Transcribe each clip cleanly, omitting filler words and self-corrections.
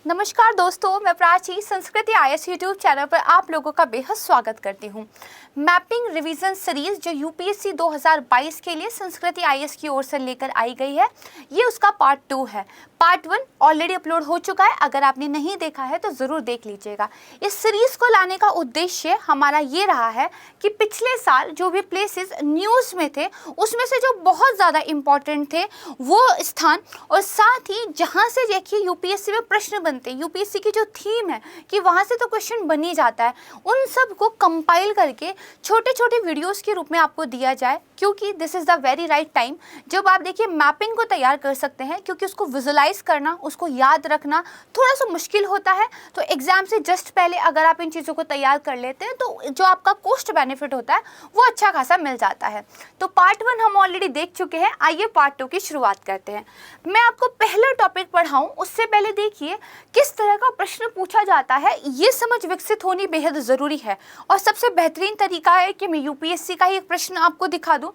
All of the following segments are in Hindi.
नमस्कार दोस्तों, मैं प्राची संस्कृति आईएएस यूट्यूब चैनल पर आप लोगों का बेहद स्वागत करती हूँ। मैपिंग रिवीजन सीरीज जो यूपीएससी 2022 के लिए संस्कृति आईएएस की ओर से लेकर आई गई है, ये उसका पार्ट 2 है। पार्ट 1 ऑलरेडी अपलोड हो चुका है, अगर आपने नहीं देखा है तो ज़रूर देख लीजिएगा। इस सीरीज को लाने का उद्देश्य हमारा ये रहा है कि पिछले साल जो भी प्लेसेस न्यूज़ में थे उसमें से जो बहुत ज़्यादा इम्पॉर्टेंट थे वो स्थान, और साथ ही जहाँ से देखिए यूपीएससी में प्रश्न बनते हैं, यूपीएससी की जो थीम है कि वहाँ से तो क्वेश्चन बन ही जाता है, उन सब को कंपाइल करके छोटे छोटे वीडियोस के रूप में आपको दिया जाए, क्योंकि this is the very right time जब आप देखिए मैपिंग को तैयार कर सकते हैं, क्योंकि उसको विजुलाइज करना, उसको याद रखना थोड़ा सा मुश्किल होता है। तो एग्जाम से जस्ट पहले अगर आप इन चीज़ों को तैयार कर लेते हैं तो जो आपका कॉस्ट बेनिफिट होता है वो अच्छा खासा मिल जाता है। तो पार्ट 1 हम ऑलरेडी देख चुके हैं, आइए पार्ट 2 की शुरुआत करते हैं। मैं आपको पहला टॉपिक पढ़ाऊँ उससे पहले देखिए किस तरह का प्रश्न पूछा जाता है, ये समझ विकसित होनी बेहद ज़रूरी है। और सबसे बेहतरीन तरीका है कि मैं यूपीएससी का ही एक प्रश्न आपको दिखा दूं।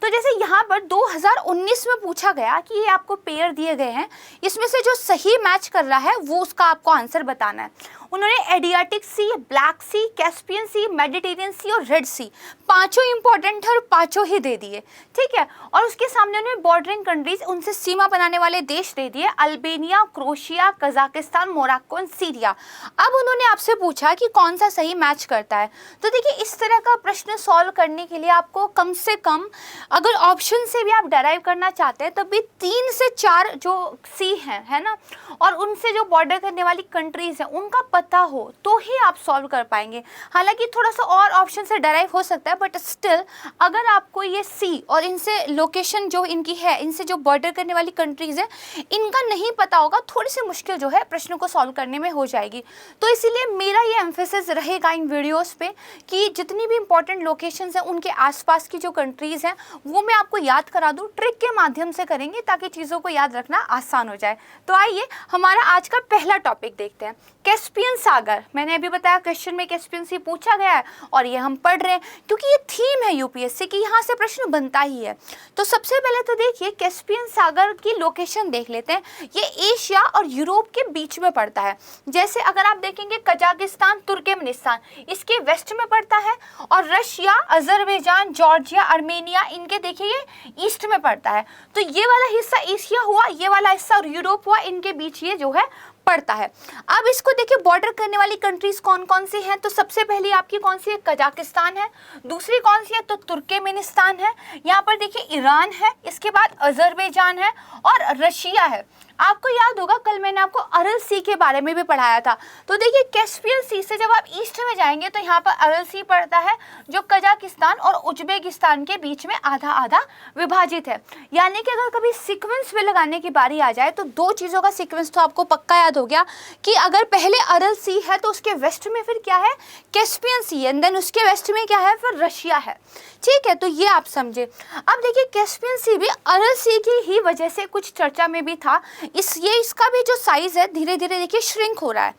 तो जैसे यहाँ पर 2019 में पूछा गया कि ये आपको पेयर दिए गए हैं, इसमें से जो सही मैच कर रहा है वो उसका आपको आंसर बताना है। उन्होंने एडियाटिक सी, ब्लैक सी, कैस्पियन सी, मेडिटेरियन सी और रेड सी, पांचों इंपॉर्टेंट है और पांचों ही दे दिए, ठीक है। और उसके सामने उन्होंने बॉर्डरिंग कंट्रीज, उनसे सीमा बनाने वाले देश दे दिए, अल्बेनिया, क्रोएशिया, कजाकिस्तान, मोरक्को और सीरिया। अब उन्होंने आपसे पूछा कि कौन सा सही मैच करता है। तो देखिए इस तरह का प्रश्न सॉल्व करने के लिए आपको कम से कम, अगर ऑप्शन से भी आप डेराइव करना चाहते हैं, तब भी 3 से 4 जो सी हैं, है ना, और उनसे जो बॉर्डर करने वाली कंट्रीज हैं उनका पता हो तो ही आप सॉल्व कर पाएंगे। हालांकि थोड़ा सा और ऑप्शन से डेराइव हो सकता है, बट स्टिल अगर आपको ये सी और इनसे लोकेशन जो इनकी है, इनसे जो बॉर्डर करने वाली कंट्रीज है, इनका नहीं पता होगा, थोड़ी सी मुश्किल जो है प्रश्नों को सॉल्व करने में हो जाएगी। तो इसीलिए मेरा ये एम्फेसिस रहेगा इन वीडियोस पे कि जितनी भी इंपॉर्टेंट लोकेशंस हैं उनके आसपास की जो कंट्रीज हैं वो मैं आपको याद करा दूं, ट्रिक के माध्यम से करेंगे ताकि चीज़ों को याद रखना आसान हो जाए। तो आइए हमारा आज का पहला टॉपिक देखते हैं, कैस्पियन सागर। मैंने अभी बताया क्वेश्चन में कैस्पियन सी पूछा गया है और ये हम पढ़ रहे हैं क्योंकि ये थीम है यूपीएससी की, यहाँ से प्रश्न बनता ही है। तो सबसे पहले तो देखिए कैस्पियन सागर की लोकेशन देख लेते हैं। ये एशिया और यूरोप के बीच में पड़ता है। जैसे अगर आप देखेंगे कजाकिस्तान, तुर्कमेनिस्तान इसके वेस्ट में पड़ता है, और रशिया, अजरबैजान, जॉर्जिया, आर्मेनिया इनके देखिए ये ईस्ट में पड़ता है। तो ये वाला हिस्सा एशिया हुआ, ये वाला हिस्सा और यूरोप हुआ, इनके बीच ये जो है पड़ता है। अब इसको देखिए बॉर्डर करने वाली कंट्रीज कौन कौन सी हैं। तो सबसे पहली आपकी कौन सी है, कजाकिस्तान है। दूसरी कौन सी है, तो तुर्कमेनिस्तान है। यहाँ पर देखिए ईरान है, इसके बाद अजरबैजान है और रशिया है। आपको याद होगा कल मैंने आपको अरल सी के बारे में भी पढ़ाया था। तो देखिए कैस्पियन सी से जब आप ईस्ट में जाएंगे तो यहाँ पर अरल सी पड़ता है, जो कजाकिस्तान और उज्बेकिस्तान के बीच में आधा आधा विभाजित है। यानी कि अगर कभी सीक्वेंस में लगाने की बारी आ जाए तो दो चीज़ों का सीक्वेंस तो आपको पक्का याद हो गया कि अगर पहले अरल सी है तो उसके वेस्ट में फिर क्या है, कैस्पियन सी है, देन उसके वेस्ट में क्या है, फिर रशिया है, ठीक है। तो ये आप समझे। अब देखिए कैस्पियन सी भी अरल सी की ही वजह से कुछ चर्चा में भी था, इसका भी जो साइज है धीरे धीरे देखिए श्रिंक हो रहा है।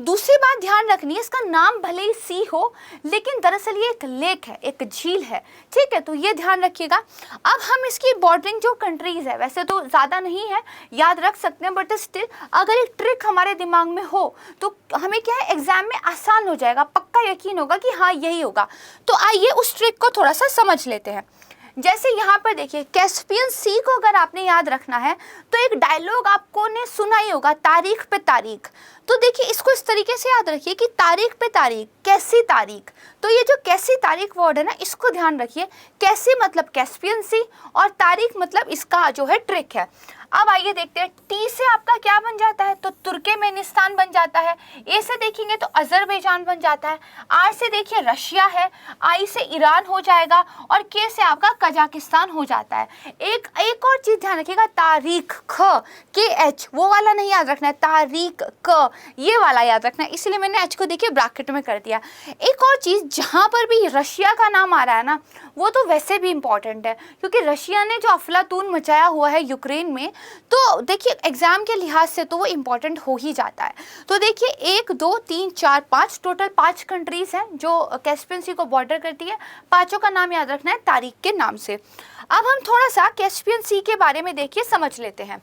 दूसरी बात ध्यान रखनी है, इसका नाम भले ही सी हो लेकिन दरअसल ये एक लेक है, एक झील है, ठीक है। तो ये ध्यान रखिएगा। अब हम इसकी बॉर्डरिंग जो कंट्रीज है, वैसे तो ज़्यादा नहीं है, याद रख सकते हैं, बट स्टिल अगर एक ट्रिक हमारे दिमाग में हो तो हमें क्या है एग्जाम में आसान हो जाएगा, पक्का यकीन होगा कि हाँ यही होगा। तो आइए उस ट्रिक को थोड़ा सा समझ लेते हैं। जैसे यहाँ पर देखिए कैस्पियन सी को अगर आपने याद रखना है तो एक डायलॉग आपको ने सुना ही होगा, तारीख पे तारीख। तो देखिए इसको इस तरीके से याद रखिए कि तारीख पे तारीख, कैसी तारीख। तो ये जो कैसी तारीख वर्ड है ना, इसको ध्यान रखिए। कैसी मतलब कैस्पियन सी और तारीख मतलब इसका जो है ट्रिक है। अब आइए देखते हैं, टी से आपका क्या बन जाता है, तो तुर्कमेनिस्तान बन जाता है। ए से देखेंगे तो अजरबैजान बन जाता है। आर से देखिए रशिया है। आई से ईरान हो जाएगा और के से आपका कजाकिस्तान हो जाता है। एक और चीज ध्यान रखिएगा, तारीख ख के एच, वो वाला नहीं याद रखना है, तारीख क ये वाला याद रखना है, इसलिए मैंने एच को देखिए ब्रैकेट में कर दिया। एक और चीज, जहां पर भी रशिया का नाम आ रहा है ना, वो तो वैसे भी इंपॉर्टेंट है क्योंकि रशिया ने जो अफलातून मचाया हुआ है यूक्रेन में, तो देखिए एग्जाम के लिहाज से तो वो इम्पोर्टेंट हो ही जाता है। तो देखिए 1 2 3 4 5 टोटल 5 कंट्रीज हैं जो कैस्पियन सी को बॉर्डर करती है। पांचों का नाम याद रखना है तारीख के नाम से। अब हम थोड़ा सा कैस्पियन सी के बारे में देखिए समझ लेते हैं।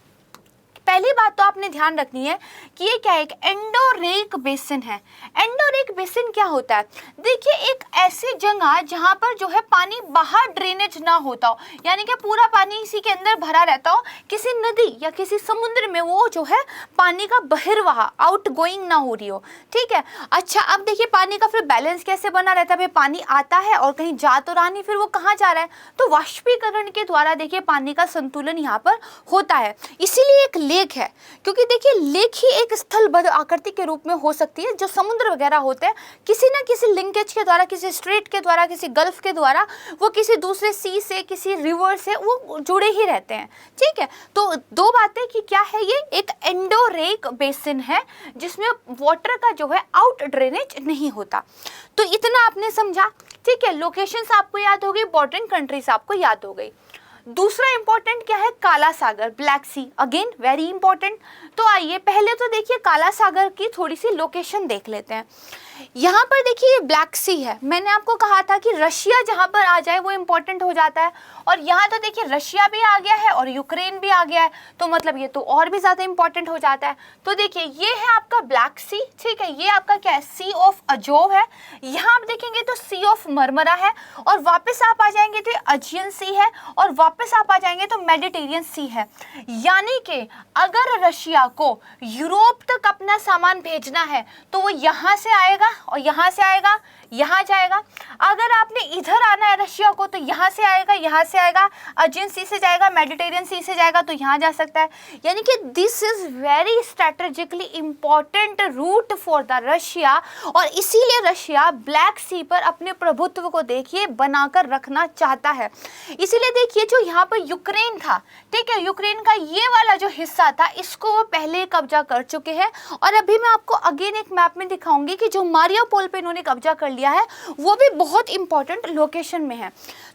पहली बात तो आपने ध्यान रखनी है कि ये क्या है, एक एंडोरेक बेसिन है। एंडोरेक बेसिन क्या होता है, देखिए एक ऐसी जगह जहां पर जो है पानी बाहर ड्रेनेज ना होता हो, यानी कि पूरा पानी इसी के अंदर भरा रहता हो, किसी नदी या किसी समुद्र में वो जो है पानी का बहिर्वाह आउट गोइंग ना हो रही हो, ठीक है। अच्छा, अब देखिए पानी का फिर बैलेंस कैसे बना रहता है, भाई पानी आता है और कहीं जा तो रहा नहीं, फिर वो कहाँ जा रहा है, तो वाष्पीकरण के द्वारा देखिए पानी का संतुलन यहाँ पर होता है। इसीलिए एक लेक है, क्योंकि देखिए लेक ही एक स्थलबद्ध आकृति के रूप में हो सकती है। जो समुद्र वगैरह होते हैं किसी ना किसी लिंकेज के द्वारा, किसी स्ट्रेट के द्वारा, किसी गल्फ के द्वारा, वो किसी दूसरे सी से, किसी रिवर से वो जुड़े ही रहते हैं, ठीक है। तो दो बातें कि क्या है, ये एक एंडोरेक बेसिन है जिसमें वाटर का जो है आउट ड्रेनेज नहीं होता। तो इतना आपने समझा, ठीक है। लोकेशंस आपको याद हो गई, बॉर्डरिंग कंट्रीज आपको याद हो गई। दूसरा इंपॉर्टेंट क्या है, काला सागर, ब्लैक सी, अगेन वेरी इंपॉर्टेंट। तो आइए पहले तो देखिए काला सागर की थोड़ी सी लोकेशन देख लेते हैं। यहाँ पर देखिए ब्लैक सी है, मैंने आपको कहा था कि रशिया जहाँ पर आ जाए वो इम्पोर्टेंट हो जाता है, और यहाँ तो देखिए रशिया भी आ गया है और यूक्रेन भी आ गया है, तो मतलब ये तो और भी ज़्यादा इंपॉर्टेंट हो जाता है। तो देखिए ये है आपका ब्लैक सी, ठीक है, ये आपका क्या है, सी ऑफ अजोव है, यहाँ आप देखेंगे तो सी ऑफ मरमरा है, और वापस आप आ जाएंगे तो अजियन सी है, और वापस आप आ जाएंगे तो मेडिटेरियन सी है। यानी कि अगर रशिया को यूरोप तक अपना सामान भेजना है तो वो यहाँ से आएगा और यहाँ से आएगा, यहाँ जाएगा। अगर आपने इधर आना है रशिया को तो यहाँ से आएगा, यहाँ से आएगा, अजियन सी से जाएगा, मेडिटेरियन सी से जाएगा, तो यहाँ जा सकता है। यानी कि this is very strategically important route for the Russia, और इसीलिए रशिया ब्लैक सी पर अपने प्रभुत्व को देखिए बनाकर रखना चाहता है। इसीलिए देखिए जो यहाँ पर यूक्रेन था, ठीक है, यूक्रेन का ये वाला जो हिस्सा था इसको वो पहले कब्जा कर चुके हैं, और अभी मैं आपको अगेन एक मैप में दिखाऊंगी कि जो मारियापोल पे इन्होंने कब्जा कर लिया है वो भी बहुत इंपॉर्टेंट लोकेशन में है।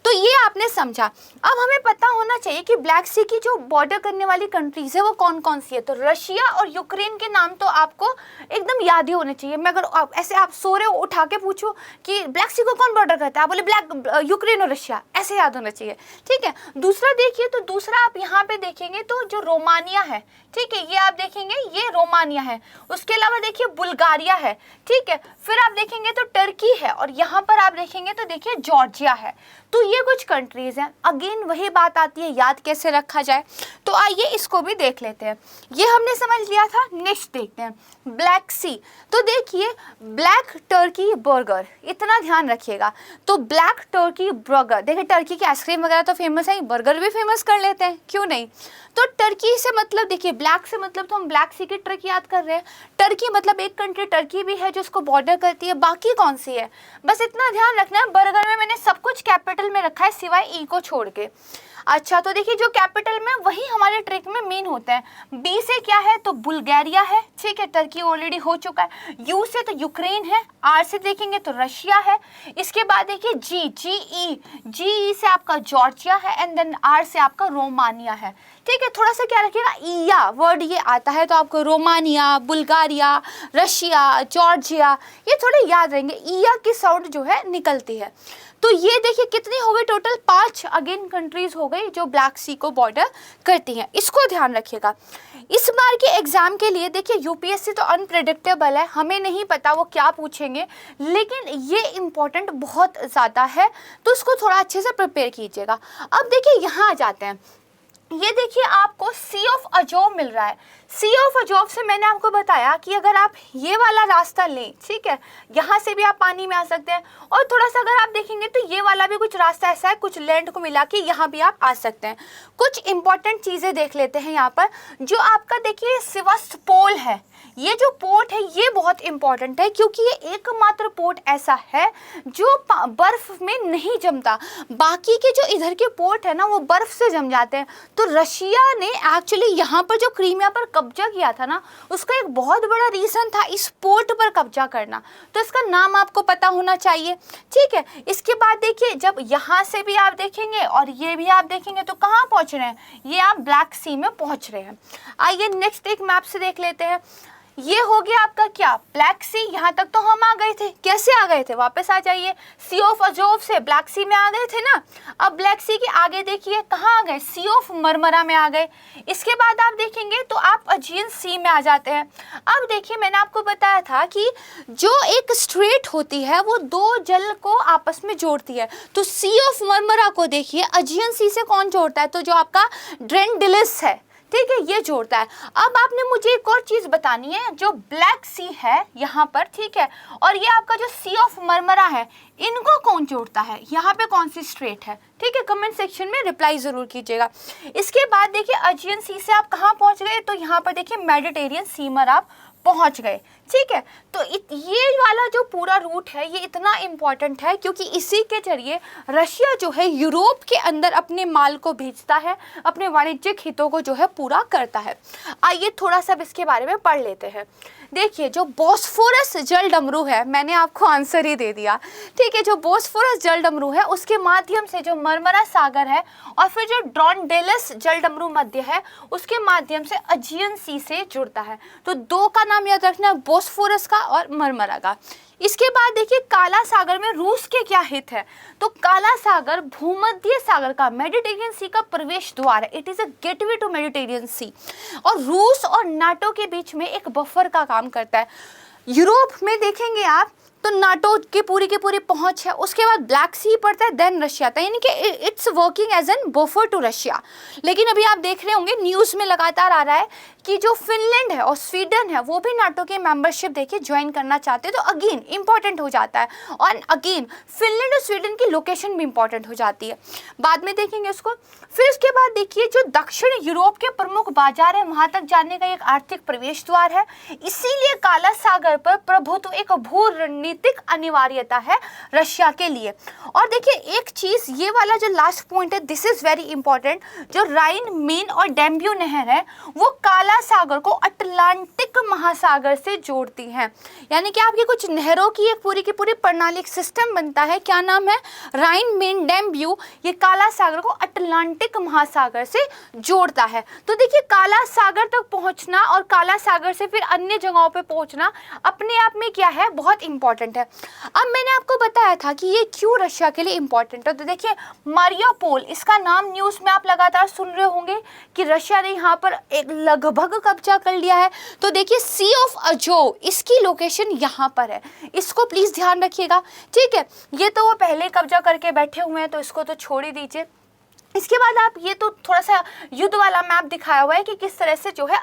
तो ये आपने समझा। अब हमें पता होना चाहिए कि ब्लैक सी की जो बॉर्डर करने वाली कंट्रीज है वो कौन कौन सी है। तो रशिया और यूक्रेन के नाम तो आपको एकदम याद ही होने चाहिए। मैं अगर ऐसे आप सो रहे हो उठा के पूछूं कि ब्लैक सी को कौन बॉर्डर करता है, आप बोले ब्लैक यूक्रेन और रशिया, ऐसे याद होना चाहिए, ठीक है। दूसरा देखिए, तो दूसरा आप यहाँ पे देखेंगे तो जो रोमानिया है, ठीक है, ये आप देखेंगे ये रोमानिया है। उसके अलावा देखिए बुल्गारिया है, ठीक है, फिर आप देखेंगे तो टर्की है, और यहाँ पर आप देखेंगे तो देखिए जॉर्जिया है। तो ये कुछ कंट्रीज हैं। अगेन वही बात आती है, याद कैसे रखा जाए, तो आइए इसको भी देख लेते हैं। ये हमने समझ लिया था। नेक्स्ट देखते हैं ब्लैक सी। तो देखिए ब्लैक टर्की बर्गर, इतना ध्यान रखिएगा। तो ब्लैक टर्की बर्गर, देखिए टर्की की आइसक्रीम वगैरह तो फेमस है, बर्गर भी फेमस कर लेते हैं, क्यों नहीं। तो टर्की से मतलब देखिए ब्लैक से मतलब तो हम ब्लैक सी की ट्रिक याद कर रहे हैं। टर्की मतलब एक कंट्री टर्की भी है जो उसको बॉर्डर करती है, बाकी कौन सी है, बस इतना ध्यान रखना है। बर्गर में मैंने सब कुछ कैपिटल में रखा है सिवाय ई को छोड़ के। अच्छा, तो देखिए जो कैपिटल में वही हमारे ट्रिक में मेन होता है। बी से क्या है, तो बुल्गारिया है, ठीक है, टर्की ऑलरेडी हो चुका है। यू से तो यूक्रेन है, आर से देखेंगे तो रशिया है। इसके बाद देखिए जी से आपका जॉर्जिया है, एंड देन आर से आपका रोमानिया है, ठीक है। थोड़ा सा क्या रखिएगा, ईया वर्ड ये आता है तो आपको रोमानिया, बुल्गारिया, रशिया, जॉर्जिया ये थोड़े याद रहेंगे। ईया की साउंड जो है निकलती है। तो ये देखिए कितनी हो गई टोटल, 5 अगेन कंट्रीज हो गई जो ब्लैक सी को बॉर्डर करती हैं। इसको ध्यान रखिएगा। इस बार के एग्जाम के लिए देखिए यूपीएससी तो अनप्रेडिक्टेबल है, हमें नहीं पता वो क्या पूछेंगे, लेकिन ये इम्पोर्टेंट बहुत ज़्यादा है, तो उसको थोड़ा अच्छे से प्रिपेयर कीजिएगा। अब देखिए यहाँ आ जाते हैं। ये देखिए आपको सी ऑफ अजोव मिल रहा है। सी ऑफ अजोव से मैंने आपको बताया कि अगर आप ये वाला रास्ता लें, ठीक है, यहाँ से भी आप पानी में आ सकते हैं, और थोड़ा सा अगर आप देखेंगे तो ये वाला भी कुछ रास्ता ऐसा है, कुछ लैंड को मिला के यहाँ भी आप आ सकते हैं। कुछ इंपॉर्टेंट चीज़ें देख लेते हैं यहाँ पर। जो आपका देखिए सेवास्तोपोल है, ये जो पोर्ट है ये बहुत इंपॉर्टेंट है, क्योंकि ये एकमात्र पोर्ट ऐसा है जो बर्फ में नहीं जमता। बाकी के जो इधर के पोर्ट है ना वो बर्फ से जम जाते हैं। तो रशिया ने एक्चुअली यहाँ पर जो क्रीमिया पर कब्जा किया था ना, उसका एक बहुत बड़ा रीज़न था इस पोर्ट पर कब्जा करना, तो इसका नाम आपको पता होना चाहिए, ठीक है। इसके बाद देखिए जब यहाँ से भी आप देखेंगे और ये भी आप देखेंगे तो कहाँ पहुँच रहे हैं, ये आप ब्लैक सी में पहुँच रहे हैं। आइए नेक्स्ट एक मैप से देख लेते हैं। ये हो गया आपका क्या, ब्लैक सी। यहाँ तक तो हम आ गए थे, कैसे आ गए थे, वापस आ जाइए, सी ऑफ अजोव से ब्लैक सी में आ गए थे ना। अब ब्लैक सी के आगे देखिए कहाँ आ गए, सी ऑफ मरमरा में आ गए। इसके बाद आप देखेंगे तो आप अजियन सी में आ जाते हैं। अब देखिए मैंने आपको बताया था कि जो एक स्ट्रेट होती है वो दो जल को आपस में जोड़ती है, तो सी ऑफ मरमरा को देखिए अजियन सी से कौन जोड़ता है, तो जो आपका ड्रेंडिलिस है, ठीक है, ये जोड़ता है। अब आपने मुझे एक और चीज बतानी है, जो ब्लैक सी है यहाँ पर, ठीक है, और ये आपका जो सी ऑफ मरमरा है, इनको कौन जोड़ता है, यहाँ पे कौन सी स्ट्रेट है, ठीक है, कमेंट सेक्शन में रिप्लाई जरूर कीजिएगा। इसके बाद देखिए अजियन सी से आप कहाँ पहुंच गए, तो यहाँ पर देखिए मेडिटेरियन सी में आप पहुंच गए, ठीक है। तो ये वाला जो पूरा रूट है ये इतना इम्पॉर्टेंट है क्योंकि इसी के जरिए रशिया जो है यूरोप के अंदर अपने माल को भेजता है, अपने वाणिज्यिक हितों को जो है पूरा करता है। आइए थोड़ा सा इसके बारे में पढ़ लेते हैं। देखिए जो बॉस्फोरस जल डमरू है, मैंने आपको आंसर ही दे दिया, ठीक है, जो बॉस्फोरस जल डमरू है उसके माध्यम से जो मरमरा सागर है और फिर जो ड्रोंडेलस जल डमरू मध्य है उसके माध्यम से अजियन सी से जुड़ता है। तो दो का नाम याद रखना, बॉस्फोरस का और मरमरा का। इसके बाद देखिए काला सागर में रूस के क्या हित है, तो काला सागर भूमध्य सागर का, मेडिटेरियन सी का प्रवेश द्वार है, it is a gateway to Mediterranean sea, और रूस और नाटो के बीच में एक बफर का काम करता है। यूरोप में देखेंगे आप तो नाटो की पूरी पहुंच है, उसके बाद ब्लैक सी पड़ता है, देन रशिया था, यानी कि it's working as an buffer to Russia. लेकिन अभी आप देख रहे होंगे न्यूज़ में लगातार आ रहा है कि जो फिनलैंड है और स्वीडन है वो भी नाटो के मेंबरशिप देखिए ज्वाइन करना चाहते हैं, तो अगेन इंपॉर्टेंट हो जाता है। और अगेन फिनलैंड और स्वीडन की लोकेशन भी इंपॉर्टेंट हो जाती है, बाद में देखेंगे उसको। फिर उसके बाद देखिए जो दक्षिण यूरोप के प्रमुख बाजार है वहां तक जाने का एक आर्थिक प्रवेश द्वार है, इसीलिए काला सागर पर प्रभुत्व एक भू रणनीतिक अनिवार्यता है रशिया के लिए। और देखिए एक चीज, ये वाला जो लास्ट पॉइंट है, दिस इज वेरी इंपॉर्टेंट, जो राइन, मेन और डैम्ब्यू नहर है वो काला सागर को अटलांटिक महासागर से जोड़ती हैं, यानी कि आपकी कुछ नहरों की एक पूरी प्रणाली, एक सिस्टम बनता है, क्या नाम है, राइन, मेन, डैम्ब्यू, ये काला सागर को अटलांटिक महासागर से जोड़ता है। तो देखिए काला सागर तक पहुंचना और काला सागर से फिर अन्य जगहों पे पहुंचना अपने आप में क्या है, बहुत इंपॉर्टेंट है। अब मैंने आपको बताया था कि ये क्यों रशिया के लिए इंपॉर्टेंट है, तो देखिए मारियोपोल, इसका नाम न्यूज़ में आप लगातार सुन रहे होंगे कि रशिया ने यहाँ पर एक लगभग कब्जा कर लिया है। तो देखिए सी ऑफ अजोव, इसकी लोकेशन यहाँ पर है, इसको प्लीज ध्यान रखिएगा, ठीक है। ये तो वो पहले कब्जा करके बैठे हुए हैं तो इसको तो छोड़ ही दीजिए। इसके बाद आप ये तो थोड़ा सा युद्ध वाला मैप दिखाया हुआ है कि किस तरह से जो है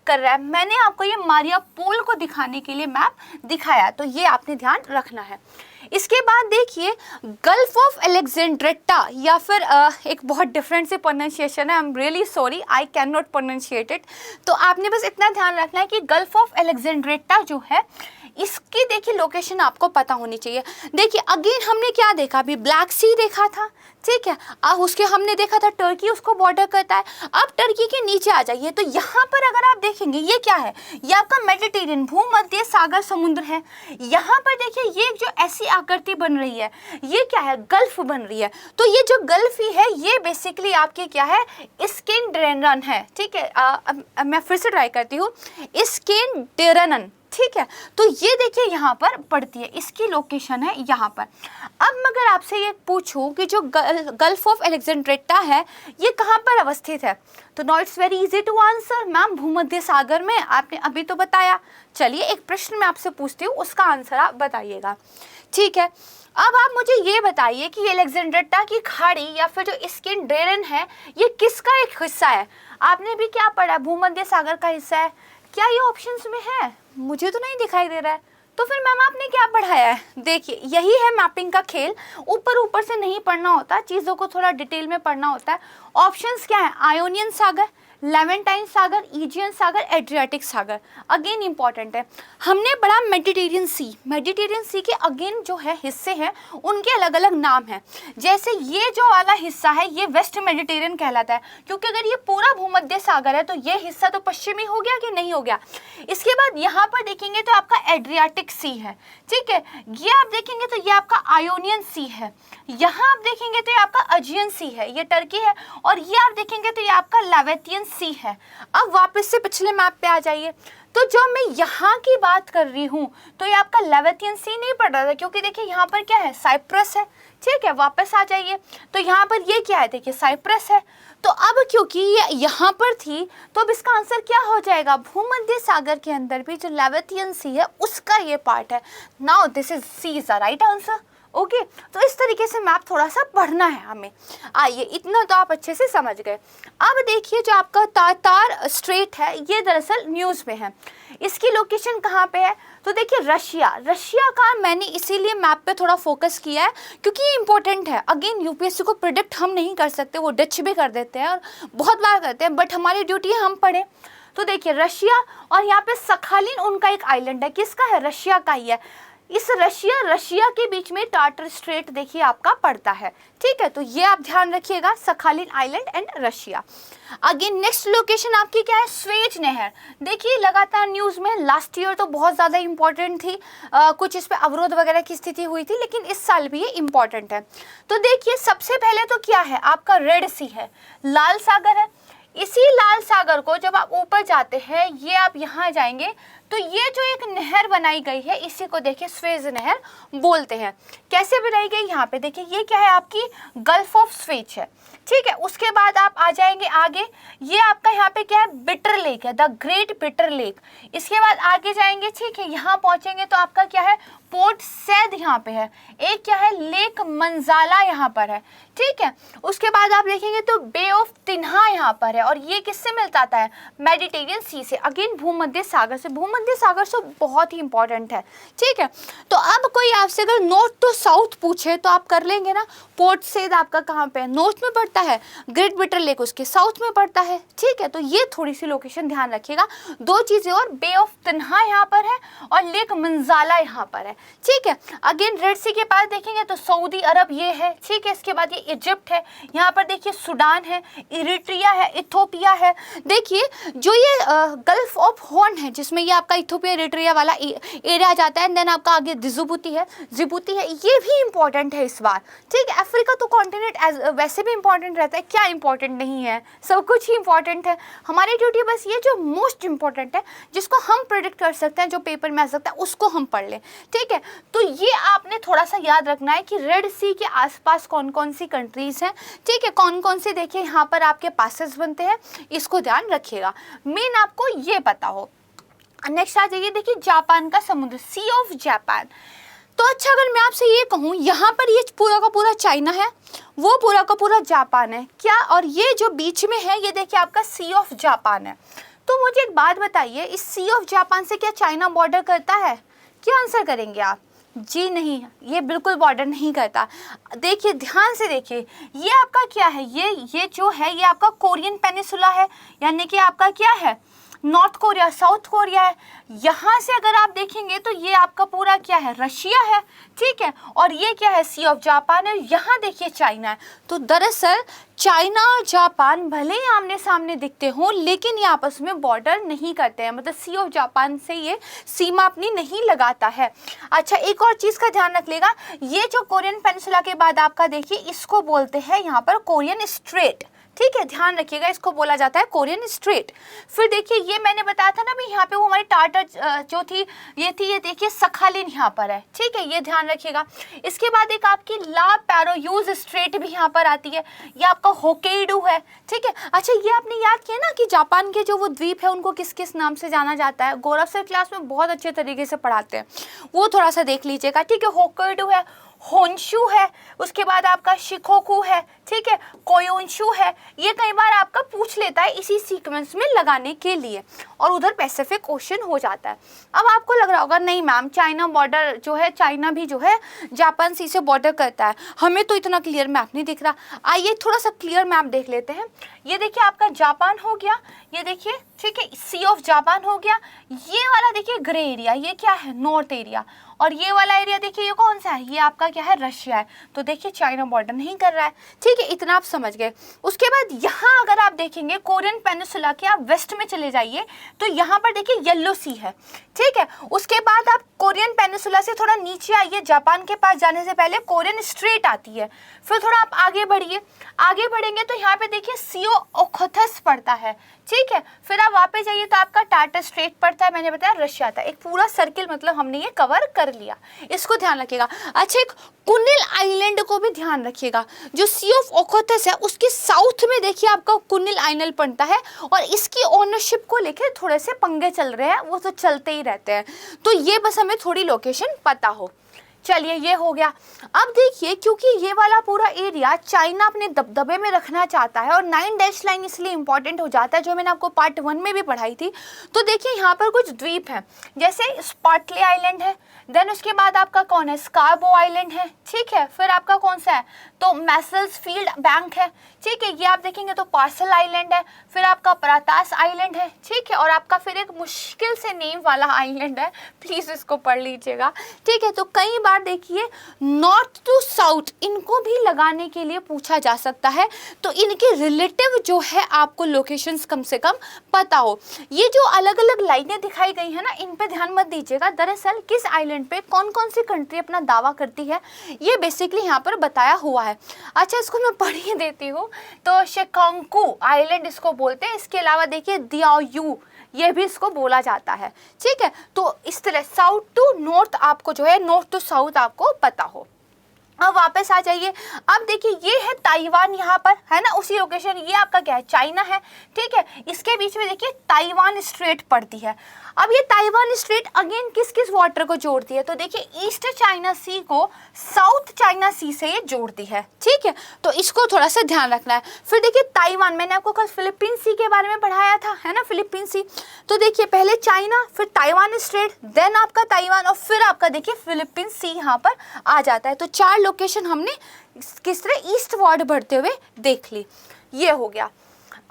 कर रहा है, मैंने आपको ये मारियोपोल को दिखाने के लिए मैप दिखाया, तो ये आपने ध्यान रखना है। इसके बाद देखिए गल्फ ऑफ अलेक्जेंड्रेटा, या फिर एक बहुत डिफरेंट से प्रोनाउंसिएशन है, I am really sorry, I can not pronunciate it, तो आपने बस इतना ध्यान रखना है कि गल्फ ऑफ अलेक्जेंड्रेटा जो है इसकी देखिए लोकेशन आपको पता होनी चाहिए। देखिए अगेन हमने क्या देखा, अभी ब्लैक सी देखा था, ठीक है, अब उसके हमने देखा था टर्की उसको बॉर्डर करता है। अब टर्की के नीचे आ जाइए तो यहाँ पर अगर आप देखेंगे ये क्या है, ये आपका मेडिटेरियन भूमध्य सागर समुद्र है। यहाँ पर देखिए ये जो ऐसी आकृति बन रही है ये क्या है, गल्फ बन रही है। तो ये जो गल्फ ही है ये बेसिकली आपके क्या है, स्कैंडेनेवियन है, ठीक है। मैं फिर से ट्राई करती हूँ, स्कैंडेनेवियन, ठीक है। तो ये देखिए यहाँ पर पड़ती है, इसकी लोकेशन है यहाँ पर। अब मगर आपसे ये पूछूं कि जो गल्फ ऑफ अलेक्जेंड्रेटा है ये कहाँ पर अवस्थित है, तो no it's very easy to answer, ma'am भूमध्य सागर में, आपने अभी तो बताया। चलिए एक प्रश्न मैं आपसे पूछती हूँ, उसका आंसर आप बताइएगा, ठीक है। अब आप मुझे ये बताइए कि अलेक्जेंड्रेटा की खाड़ी या फिर जो स्कैंडेनेवियन है ये किसका एक हिस्सा है। आपने भी क्या पढ़ा, भूमध्य सागर का हिस्सा है, क्या ये ऑप्शंस में है, मुझे तो नहीं दिखाई दे रहा है, तो फिर मैम आपने क्या पढ़ाया है। देखिए यही है मैपिंग का खेल, ऊपर से नहीं पढ़ना होता, चीज़ों को थोड़ा डिटेल में पढ़ना होता है। ऑप्शंस क्या है, आयोनियन सागर, लेवेंटाइन सागर, ईजियन सागर, एड्रियाटिक सागर, अगेन इंपॉर्टेंट है। हमने पढ़ा मेडिटेरियन सी के अगेन जो है हिस्से हैं उनके अलग अलग नाम हैं। जैसे ये जो वाला हिस्सा है ये वेस्ट मेडिटेरियन कहलाता है, क्योंकि अगर ये पूरा भूमध्य सागर है तो ये हिस्सा तो पश्चिमी हो गया कि नहीं हो गया। इसके बाद यहाँ पर देखेंगे तो आपका एड्रियाटिक सी है, ठीक है, ये आप देखेंगे तो ये आपका आयोनियन सी है, यहाँ आप देखेंगे तो ये आपका अजियन सी है, ये टर्की है, और ये आप देखेंगे तो ये आपका लावेटियन सी है। अब वापस से पिछले मैप पे आ जाइए, तो जो मैं यहाँ की बात कर रही हूँ तो ये आपका लेवेंथियन सी नहीं पड़ रहा था, क्योंकि देखिए यहाँ पर क्या है, साइप्रस है। ठीक है, वापस आ जाइए, तो यहाँ पर ये क्या है, देखिए साइप्रस है। तो अब क्योंकि ये यहाँ पर थी तो अब इसका आंसर क्या हो जाएगा, भूमध्य सागर के अंदर भी जो लेवेंथियन सी है उसका ये पार्ट है। Now this is C is the right answer. Okay, तो इस तरीके से मैप थोड़ा सा पढ़ना है हमें। आइए, इतना तो आप अच्छे से समझ गए। अब देखिए जो आपका तार स्ट्रेट है ये दरअसल न्यूज़ में है। इसकी लोकेशन कहाँ पे है, तो देखिए रशिया का मैंने इसीलिए मैप पे थोड़ा फोकस किया है क्योंकि ये इंपॉर्टेंट है। अगेन यूपीएससी को प्रिडिक्ट हम नहीं कर सकते, वो डिच भी कर देते हैं और बहुत बार करते हैं, बट हमारी ड्यूटी है हम पढ़ें। तो देखिए रशिया, और यहाँ पे सखालिन उनका एक आइलैंड है, किसका है, रशिया का ही है। इस रशिया के बीच में टाटर स्ट्रेट देखिए आपका पड़ता है। ठीक है, तो ये आप ध्यान रखिएगा, Sakhalin island and Russia. Again next location आपकी क्या है, स्वेज नहर। देखिए लगातार न्यूज़ में, लास्ट ईयर तो बहुत ज़्यादा इंपॉर्टेंट थी, कुछ इस पे अवरोध वगैरह की स्थिति हुई थी, लेकिन इस साल भी ये इंपॉर्टेंट है। तो देखिए सबसे पहले तो क्या है आपका, रेड सी है, लाल सागर है। इसी लाल सागर को जब आप ऊपर जाते हैं, ये आप यहाँ जाएंगे तो ये जो एक नहर बनाई गई है इसी को देखिए स्वेज नहर बोलते हैं। कैसे बनाई गई, यहाँ पे देखिए ये क्या है आपकी गल्फ ऑफ स्वेज है। ठीक है, उसके बाद आप आ जाएंगे आगे, ये आपका यहाँ पे क्या है, बिटर लेक है, द ग्रेट बिटर लेक। इसके बाद आगे जाएंगे, ठीक है, यहाँ पहुँचेंगे तो आपका क्या है, पोर्ट सैद यहाँ पे है। एक क्या है, लेक मंजाला यहाँ पर है। ठीक है, उसके बाद आप देखेंगे तो बे ऑफ तिन्हा यहाँ पर है, और ये किससे मिलता आता है, मेडिटेरियन सी से, अगेन भूमध्य सागर से। भूमध्य सागर से बहुत ही इंपॉर्टेंट है। ठीक है, तो अब कोई आपसे अगर नॉर्थ टू साउथ पूछे तो आप कर लेंगे ना, पोर्ट सैद आपका कहाँ पे है, नॉर्थ में पड़ता है, ग्रेट बिटर लेक उसके साउथ में पड़ता है। ठीक है, तो ये थोड़ी सी लोकेशन ध्यान रखिएगा। दो चीज़ें और, बे ऑफ तिन्हा यहाँ पर है और लेक मंजाला यहाँ पर है। ठीक है, अगेन रेड सी के पास देखेंगे तो सऊदी अरब ये है। ठीक है, इसके बाद ये इजिप्ट है, यहाँ पर देखिए सूडान है, इरिट्रिया है, इथोपिया है। देखिए जो ये गल्फ ऑफ हॉर्न है जिसमें ये आपका इथोपिया इरिट्रिया वाला एरिया जाता है, देन आपका आगे जिबूती है, ये भी इंपॉर्टेंट है इस बार। ठीक है, अफ्रीका तो कॉन्टिनेंट वैसे भी इंपॉर्टेंट रहता है, क्या इंपॉर्टेंट नहीं है, सब कुछ ही इंपॉर्टेंट है। हमारी ड्यूटी बस ये जो मोस्ट इंपॉर्टेंट है जिसको हम प्रेडिक्ट कर सकते हैं, जो पेपर में आ सकता है, उसको हम पढ़ लें। ठीक है, तो ये आपने थोड़ा सा याद रखना है कि रेड सी के आसपास कौन कौन सी कंट्रीज हैं। ठीक है, कौन कौन से देखिए यहाँ पर आपके पासेस बनते हैं, इसको ध्यान रखिएगा, मेन आपको ये पता हो। नेक्स्ट आ जाइए, देखिए जापान का समुद्र, सी ऑफ जापान। तो अच्छा, अगर मैं आपसे ये कहूँ यहाँ पर ये पूरा का पूरा चाइना है, वो पूरा का पूरा जापान है क्या, और ये जो बीच में है ये देखिए आपका सी ऑफ जापान है। तो मुझे एक बात बताइए, इस सी ऑफ जापान से क्या चाइना बॉर्डर करता है, क्या आंसर करेंगे आप, जी नहीं, ये बिल्कुल बॉर्डर नहीं करता। देखिए ध्यान से देखिए, ये आपका क्या है, ये जो है ये आपका कोरियन पेनिसुला है, यानी कि आपका क्या है, नॉर्थ कोरिया, साउथ कोरिया है। यहाँ से अगर आप देखेंगे तो ये आपका पूरा क्या है, रशिया है। ठीक है, और ये क्या है, सी ऑफ जापान है। यहाँ देखिए चाइना है। तो दरअसल चाइना और जापान भले ही आमने सामने दिखते हों, लेकिन ये आपस में बॉर्डर नहीं करते हैं, मतलब सी ऑफ जापान से ये सीमा अपनी नहीं लगाता है। अच्छा, एक और चीज़ का ध्यान रख लेगा, ये जो कोरियन पेनिसुला के बाद आपका देखिए इसको बोलते हैं यहाँ पर कोरियन स्ट्रेट। ठीक है, ध्यान रखिएगा, इसको बोला जाता है कोरियन स्ट्रेट। फिर देखिए ये मैंने बताया था ना भी, यहाँ पे वो हमारी टाटर जो थी, ये देखिए सखालिन यहाँ पर है। ठीक है, ये ध्यान रखिएगा। इसके बाद एक आपकी ला पैरोयूज स्ट्रेट भी यहाँ पर आती है, ये आपका होक्काइडो है। ठीक है, अच्छा ये आपने याद किया ना कि जापान के जो वो द्वीप है उनको किस किस नाम से जाना जाता है, गौरव सर क्लास में बहुत अच्छे तरीके से पढ़ाते हैं, वो थोड़ा सा देख लीजिएगा। ठीक है, होक्काइडो है, होन्शु है, उसके बाद आपका शिकोकू है। ठीक है, कोयोन्शु है। ये कई बार आपका पूछ लेता है इसी सीक्वेंस में लगाने के लिए, और उधर पैसिफिक ओशन हो जाता है। अब आपको लग रहा होगा नहीं मैम, चाइना बॉर्डर जो है, चाइना भी जो है जापान सी से बॉर्डर करता है, हमें तो इतना क्लियर मैप नहीं दिख रहा। आइए थोड़ा सा क्लियर मैप देख लेते हैं। ये देखिए आपका जापान हो गया, ये देखिए, ठीक है, सी ऑफ जापान हो गया। ये वाला देखिए ग्रे एरिया, ये क्या है, नॉर्थ एरिया, और ये वाला एरिया देखिए ये कौन सा है, ये आपका क्या है, रशिया है। तो देखिए चाइना बॉर्डर नहीं कर रहा है। ठीक है, इतना आप समझ गए। उसके बाद यहाँ अगर आप देखेंगे कोरियन पेनिसुला के, आप वेस्ट में चले जाइए, तो यहाँ पर देखिए येलो सी है, ठीक है। उसके बाद आप कोरियन पेनिसुला से थोड़ा नीचे आइए, जापान के पास जाने से पहले कोरियन स्ट्रेट आती है। फिर थोड़ा आप आगे बढ़िए, आगे बढ़ेंगे तो यहाँ पे देखिए सीओ ओखोथस पड़ता है, ठीक है। फिर आप वापस जाइए तो आपका टाटा स्ट्रेट पड़ता है, मैंने बताया रशिया था। एक पूरा सर्किल मतलब हमने ये कवर कर लिया, इसको ध्यान रखिएगा। अच्छा, एक कुनिल आइलैंड को भी ध्यान रखिएगा, जो सी ऑफ ओखोथस है उसके साउथ में देखिए आपका कुनिल आइलैंड पड़ता है, और इसकी ओनरशिप को लेकर थोड़े से पंगे चल रहे हैं, वो तो चलते ही रहते हैं, तो ये बस हमें थोड़ी लोकेशन पता हो। चलिए ये हो गया। अब देखिए, क्योंकि ये वाला पूरा एरिया चाइना अपने दबदबे में रखना चाहता है, और 9 डैश लाइन इसलिए इंपॉर्टेंट हो जाता है, जो मैंने आपको पार्ट 1 में भी पढ़ाई थी। तो देखिए यहाँ पर कुछ द्वीप हैं, जैसे स्पार्टले आइलैंड है, देन उसके बाद आपका कौन है, स्कार्बो आइलैंड है, ठीक है। फिर आपका कौन सा है, तो मैसल्सफील्ड बैंक है, ठीक है। ये आप देखेंगे तो पार्सल आइलैंड है, फिर आपका प्रातास आइलैंड है, ठीक है। और आपका फिर एक मुश्किल से नेम वाला आइलैंड है, प्लीज़ इसको पढ़ लीजिएगा, ठीक है। तो कई बार देखिए नॉर्थ टू साउथ इनको भी लगाने के लिए पूछा जा सकता है, तो इनके रिलेटिव जो है आपको लोकेशंस कम से कम पता हो। ये जो अलग अलग लाइनें दिखाई गई है ना, इन पे ध्यान मत दीजिएगा, दरअसल किस आइलैंड पे कौन कौन सी कंट्री अपना दावा करती है, ये बेसिकली यहाँ पर बताया हुआ है। अच्छा, इसको मैं पढ़ ही देती हूँ। तो शेकांकू आइलैंड इसको बोलते हैं। इसके अलावा देखिए दियाओयू, ये भी इसको बोला जाता है, ठीक है। तो इस तरह साउथ टू नॉर्थ आपको जो है, नॉर्थ टू साउथ आपको पता हो। अब वापस आ जाइए। अब देखिए ये है ताइवान, यहाँ पर है ना, उसी लोकेशन। ये आपका क्या है, चाइना है, ठीक है। इसके बीच में देखिए ताइवान स्ट्रेट पड़ती है। अब ये ताइवान स्ट्रेट अगेन किस किस वाटर को जोड़ती है, तो देखिए ईस्ट चाइना सी को साउथ चाइना सी से ये जोड़ती है, ठीक है। तो इसको थोड़ा सा ध्यान रखना है। फिर देखिए ताइवान, मैंने आपको कल फिलीपीन सी के बारे में पढ़ाया था, है ना, फिलीपीन सी। तो देखिए पहले चाइना, फिर ताइवान स्ट्रेट, देन आपका ताइवान, और फिर आपका देखिए फिलीपीन सी यहाँ पर आ जाता है। तो 4 लोकेशन हमने किस तरह ईस्ट वार्ड बढ़ते हुए देख ली, ये हो गया।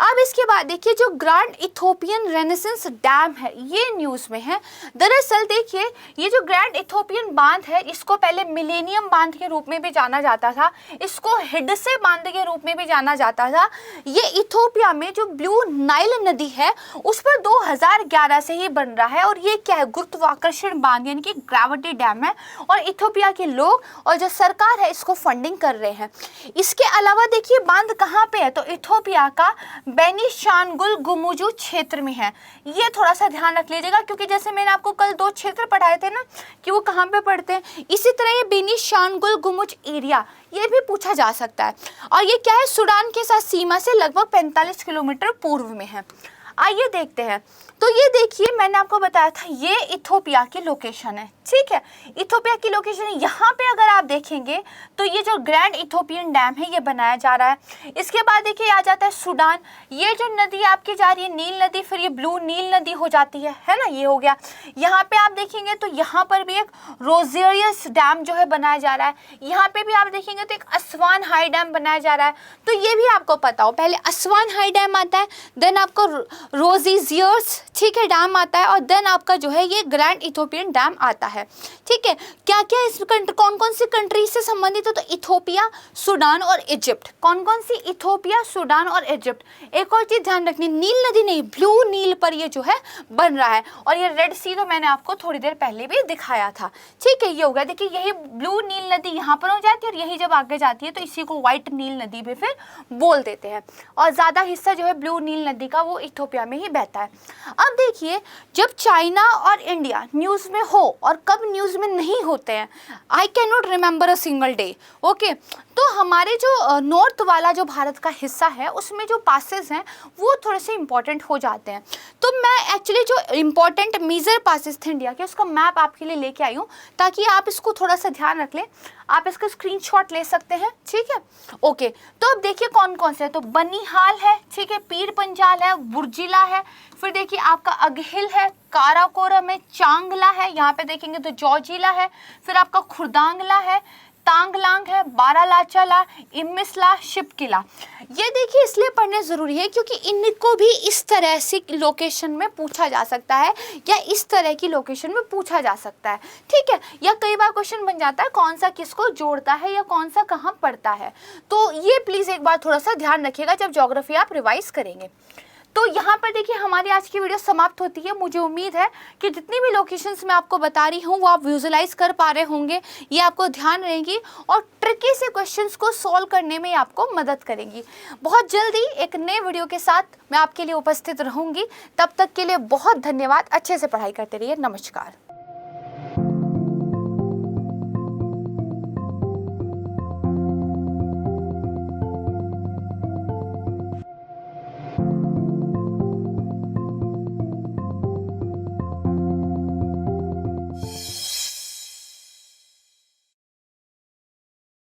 अब इसके बाद देखिए जो ग्रैंड इथोपियन रेनेसेंस डैम है, ये न्यूज़ में है। दरअसल देखिए ये जो ग्रैंड इथोपियन बांध है, इसको पहले मिलेनियम बांध के रूप में भी जाना जाता था, इसको हिडसे बांध के रूप में भी जाना जाता था। ये इथोपिया में जो ब्लू नाइल नदी है उस पर 2011 से ही बन रहा है, और ये क्या है, गुरुत्वाकर्षण बांध यानी कि ग्रेविटी डैम है, और इथोपिया के लोग और जो सरकार है इसको फंडिंग कर रहे हैं। इसके अलावा देखिए बांध कहाँ पे है, तो इथोपिया का बेनिशांगुल गुमुजू क्षेत्र में है। ये थोड़ा सा ध्यान रख लीजिएगा, क्योंकि जैसे मैंने आपको कल 2 क्षेत्र पढ़ाए थे ना कि वो कहाँ पे पड़ते हैं, इसी तरह ये बेनिशांगुल गुमुज एरिया ये भी पूछा जा सकता है। और ये क्या है, सूडान के साथ सीमा से लगभग 45 किलोमीटर पूर्व में है। आइए देखते हैं। तो ये देखिए मैंने आपको बताया था ये इथोपिया की लोकेशन है, ठीक है। इथोपिया की लोकेशन है, यहाँ पे अगर आप देखेंगे तो ये जो ग्रैंड इथोपियन डैम है ये बनाया जा रहा है। इसके बाद देखिए आ जाता है सूडान, ये जो नदी आपकी जा रही है नील नदी, फिर ये ब्लू नील नदी हो जाती है ना, ये हो गया। यहाँ पे आप देखेंगे तो यहाँ पर भी एक रोजेरियस डैम जो है बनाया जा रहा है। यहाँ पे भी आप देखेंगे तो एक असवान हाई डैम बनाया जा रहा है। तो ये भी आपको पता हो, पहले असवान हाई डैम आता है, देन आपको रोजेरियस, ठीक है, डैम आता है, और देन आपका जो है ये ग्रैंड इथोपियन डैम आता है, ठीक है। क्या क्या इस कौन कौन सी कंट्री से संबंधित है, तो इथोपिया, सूडान और इजिप्ट। कौन कौन सी, इथोपिया, सूडान और इजिप्ट। एक और चीज ध्यान रखनी, नील नदी नहीं, ब्लू नील पर ये जो है बन रहा है। और ये रेड सी तो मैंने आपको थोड़ी देर पहले भी दिखाया था, ठीक है। ये होगा, देखिए यही ब्लू नील नदी यहाँ पर हो जाती है, और यही जब आगे जाती है तो इसी को व्हाइट नील नदी भी फिर बोल देते हैं। और ज्यादा हिस्सा जो है ब्लू नील नदी का वो इथोपिया में ही बहता है। अब देखिए जब चाइना और इंडिया न्यूज़ में हो और कब न्यूज़ में नहीं होते हैं, I can not remember a single day, okay. तो हमारे जो नॉर्थ वाला जो भारत का हिस्सा है उसमें जो पासेस हैं वो थोड़े से इंपॉर्टेंट हो जाते हैं। तो मैं एक्चुअली जो इम्पॉर्टेंट मेजर पासेस थे इंडिया के उसका मैप आपके लिए लेके आई हूँ, ताकि आप इसको थोड़ा सा ध्यान रख लें। आप इसका स्क्रीनशॉट ले सकते हैं, ठीक है, ओके। तो अब देखिए कौन कौन से है, तो बनिहाल है, ठीक है, पीर पंजाल है, बुर्जिला है, फिर देखिए आपका अगहिल है, काराकोरम है, चांगला है, यहाँ पे देखेंगे तो जौजिला है, फिर आपका खुर्दांगला है, तांगलांग है, बारालाचाला, इमिसला, शिपकिला। ये देखिए इसलिए पढ़ने ज़रूरी है क्योंकि इनको भी इस तरह से लोकेशन में पूछा जा सकता है, या इस तरह की लोकेशन में पूछा जा सकता है, ठीक है। या कई बार क्वेश्चन बन जाता है कौन सा किसको जोड़ता है या कौन सा कहाँ पड़ता है। तो ये प्लीज़ एक बार थोड़ा सा ध्यान रखिएगा जब ज्योग्राफी आप रिवाइज करेंगे। तो यहाँ पर देखिए हमारी आज की वीडियो समाप्त होती है। मुझे उम्मीद है कि जितनी भी लोकेशंस मैं आपको बता रही हूँ वो आप विजुअलाइज कर पा रहे होंगे, ये आपको ध्यान रहेगी और ट्रिकी से क्वेश्चंस को सॉल्व करने में आपको मदद करेगी। बहुत जल्दी एक नए वीडियो के साथ मैं आपके लिए उपस्थित रहूँगी। तब तक के लिए बहुत धन्यवाद। अच्छे से पढ़ाई करते रहिए। नमस्कार।